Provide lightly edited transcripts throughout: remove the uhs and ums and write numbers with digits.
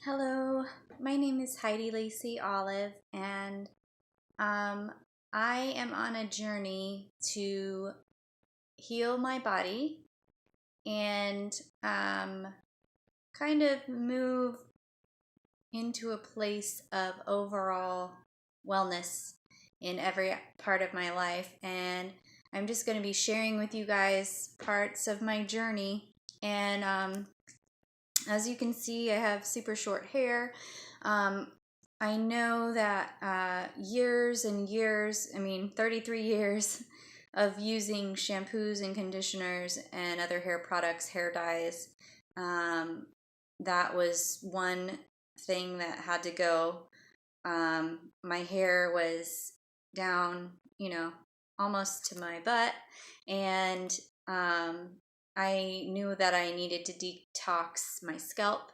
Hello, my name is Heidi Lacey Olive, and um, I am on a journey to heal my body and kind of move into a place of overall wellness in every part of my life. And I'm just going to be sharing with you guys parts of my journey. And as you can see, I have super short hair. Um, I know that years and years, 33 years of using shampoos and conditioners and other hair products, hair dyes, that was one thing that had to go. My hair was down, almost to my butt, and I knew that I needed to detox my scalp.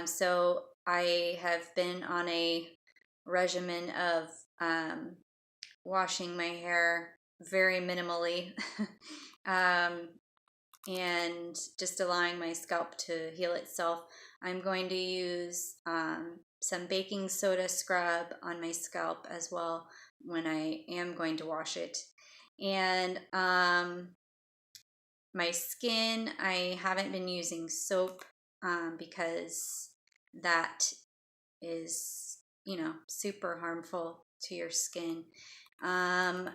So I have been on a regimen of washing my hair very minimally and just allowing my scalp to heal itself. I'm going to use some baking soda scrub on my scalp as well when I am going to wash it. And my skin, I haven't been using soap because that is, super harmful to your skin. I've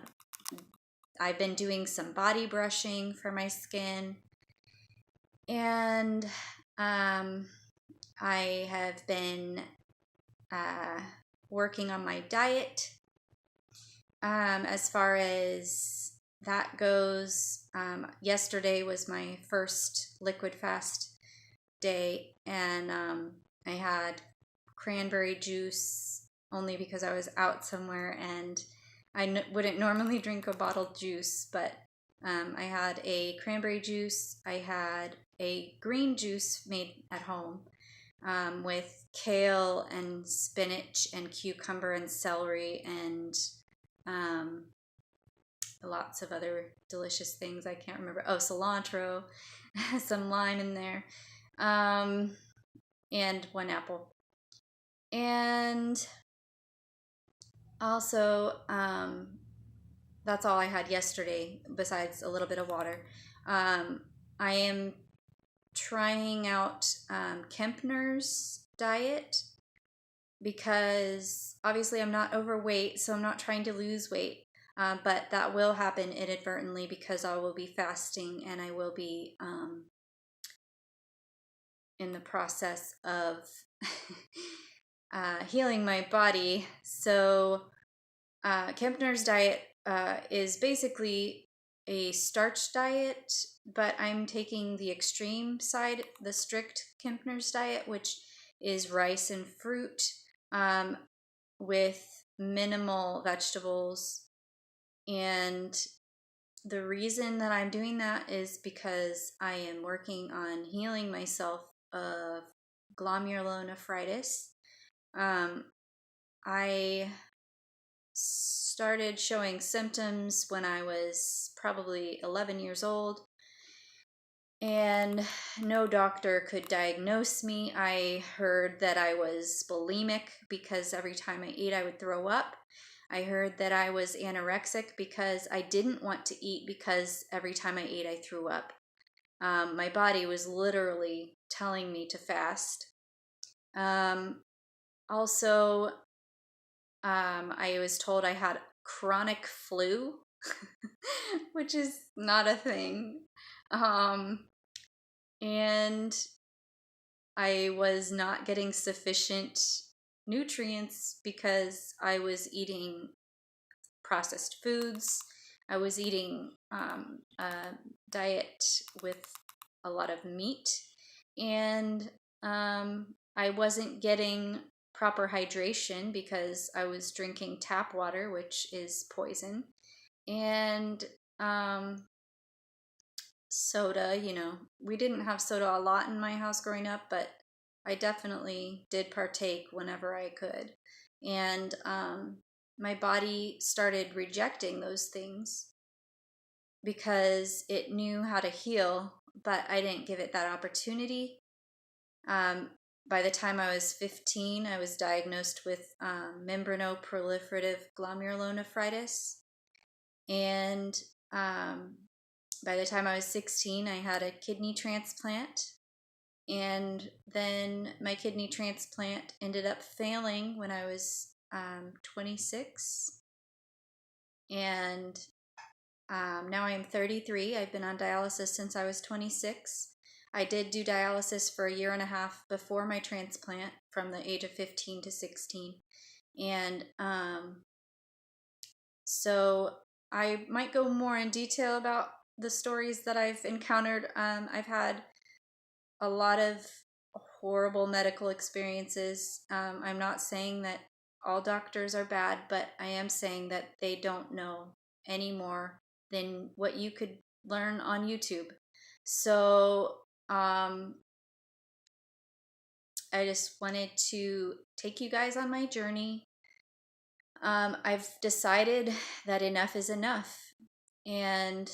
been doing some body brushing for my skin, and I have been working on my diet. As far as that goes, yesterday was my first liquid fast day, and I had cranberry juice only because I was out somewhere and I wouldn't normally drink a bottled juice, but I had a cranberry juice. I had a green juice made at home with kale and spinach and cucumber and celery and lots of other delicious things. I can't remember. Oh, cilantro, some lime in there, and one apple. And also, that's all I had yesterday, besides a little bit of water. I am trying out Kempner's diet because obviously I'm not overweight, so I'm not trying to lose weight. But that will happen inadvertently because I will be fasting and I will be in the process of healing my body. So Kempner's diet is basically a starch diet, but I'm taking the extreme side, the strict Kempner's diet, which is rice and fruit with minimal vegetables. And the reason that I'm doing that is because I am working on healing myself of glomerulonephritis. I started showing symptoms when I was probably 11 years old, and no doctor could diagnose me. I heard that I was bulimic because every time I ate I would throw up. I heard that I was anorexic because I didn't want to eat because every time I ate I threw up. My body was literally telling me to fast. Also, I was told I had chronic flu, which is not a thing. And I was not getting sufficient nutrients because I was eating processed foods. I was eating a diet with a lot of meat, and I wasn't getting proper hydration because I was drinking tap water, which is poison, and soda. We didn't have soda a lot in my house growing up, but I definitely did partake whenever I could. And my body started rejecting those things because it knew how to heal, but I didn't give it that opportunity. by the time I was 15, I was diagnosed with membranoproliferative glomerulonephritis. And by the time I was 16, I had a kidney transplant. And then my kidney transplant ended up failing when I was 26. And now I am 33. I've been on dialysis since I was 26. I did do dialysis for a year and a half before my transplant from the age of 15 to 16. And so I might go more in detail about the stories that I've encountered. I've had a lot of horrible medical experiences. I'm not saying that all doctors are bad, but I am saying that they don't know any more than what you could learn on YouTube. So I just wanted to take you guys on my journey. I've decided that enough is enough, and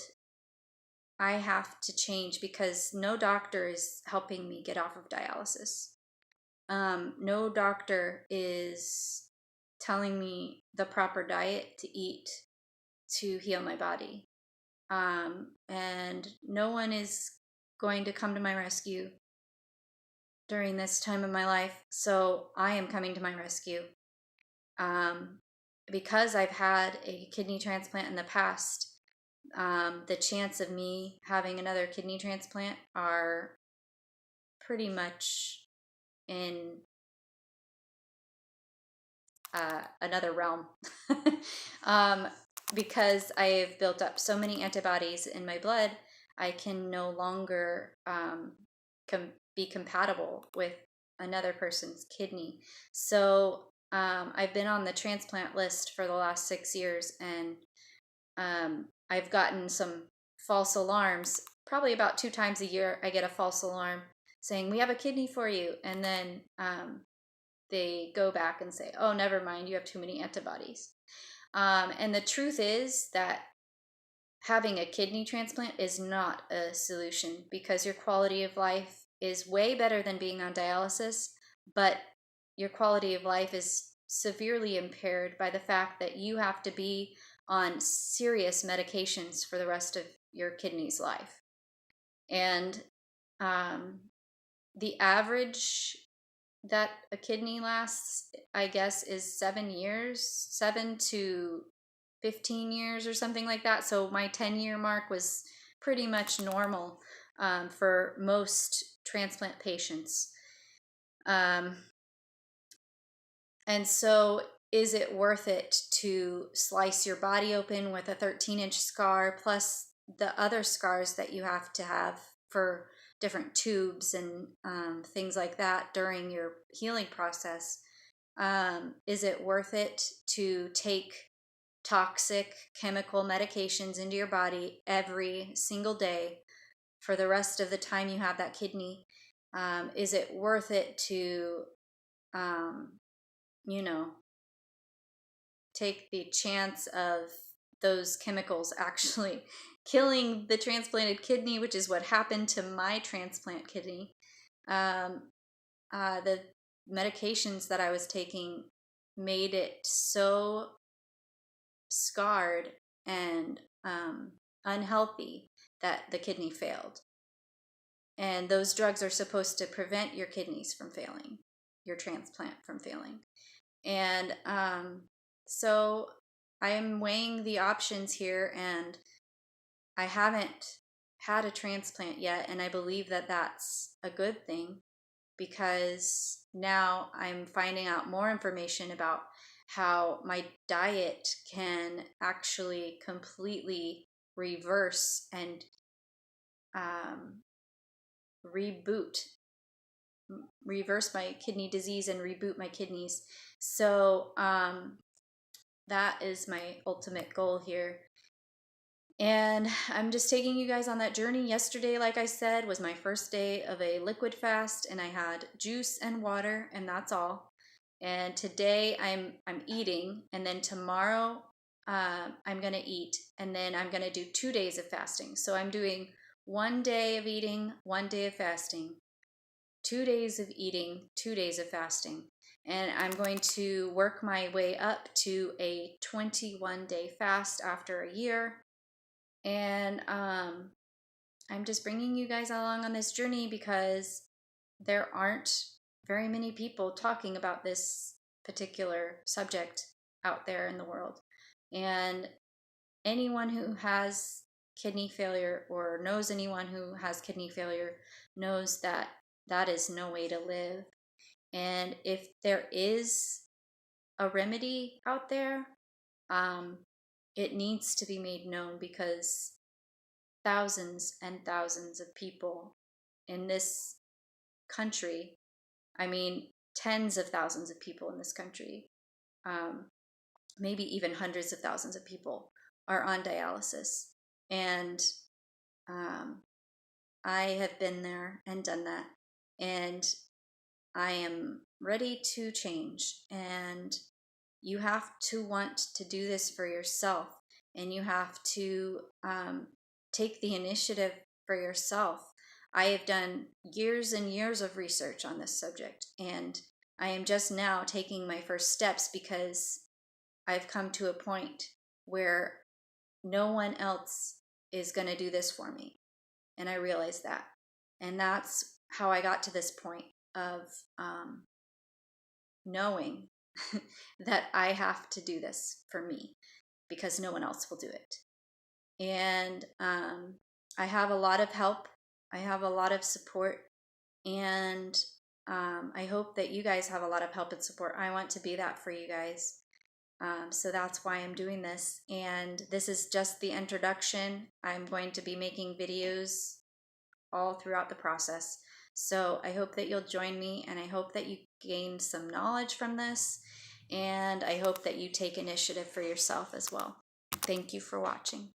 I have to change because no doctor is helping me get off of dialysis. No doctor is telling me the proper diet to eat to heal my body. And no one is going to come to my rescue during this time of my life. So I am coming to my rescue. Because I've had a kidney transplant in the past, the chance of me having another kidney transplant are pretty much in another realm. Because I have built up so many antibodies in my blood, I can no longer be compatible with another person's kidney. So I've been on the transplant list for the last 6 years, and I've gotten some false alarms. Probably about 2 times a year I get a false alarm saying, we have a kidney for you. And then they go back and say, oh, never mind, you have too many antibodies. And the truth is that having a kidney transplant is not a solution, because your quality of life is way better than being on dialysis, but your quality of life is severely impaired by the fact that you have to be on serious medications for the rest of your kidney's life. And the average that a kidney lasts, I guess, is 7 years, 7 to 15 years or something like that. So my 10-year mark was pretty much normal for most transplant patients. And so is it worth it to slice your body open with a 13-inch scar plus the other scars that you have to have for different tubes and things like that during your healing process? Is it worth it to take toxic chemical medications into your body every single day for the rest of the time you have that kidney? Is it worth it to, take the chance of those chemicals actually killing the transplanted kidney, which is what happened to my transplant kidney? The medications that I was taking made it so scarred and unhealthy that the kidney failed. And those drugs are supposed to prevent your kidneys from failing, your transplant from failing. And so I am weighing the options here, and I haven't had a transplant yet, and I believe that that's a good thing, because now I'm finding out more information about how my diet can actually completely reverse and reverse my kidney disease and reboot my kidneys. So that is my ultimate goal here. And I'm just taking you guys on that journey. Yesterday, like I said, was my first day of a liquid fast, and I had juice and water, and that's all. And today I'm eating, and then tomorrow I'm gonna eat, and then I'm gonna do 2 days of fasting. So I'm doing 1 day of eating, 1 day of fasting, 2 days of eating, 2 days of fasting. And I'm going to work my way up to a 21-day fast after a year. And I'm just bringing you guys along on this journey because there aren't very many people talking about this particular subject out there in the world. And anyone who has kidney failure or knows anyone who has kidney failure knows that that is no way to live. And if there is a remedy out there, it needs to be made known, because thousands and thousands of people in this country, I mean, tens of thousands of people in this country, maybe even hundreds of thousands of people are on dialysis. And I have been there and done that. And I am ready to change. And you have to want to do this for yourself. And you have to take the initiative for yourself. I have done years and years of research on this subject. And I am just now taking my first steps because I've come to a point where no one else is going to do this for me. And I realize that. And that's how I got to this point of knowing that I have to do this for me because no one else will do it. And I have a lot of help. I have a lot of support. And I hope that you guys have a lot of help and support. I want to be that for you guys. So that's why I'm doing this. And this is just the introduction. I'm going to be making videos all throughout the process. So I hope that you'll join me, and I hope that you gain some knowledge from this, and I hope that you take initiative for yourself as well. Thank you for watching.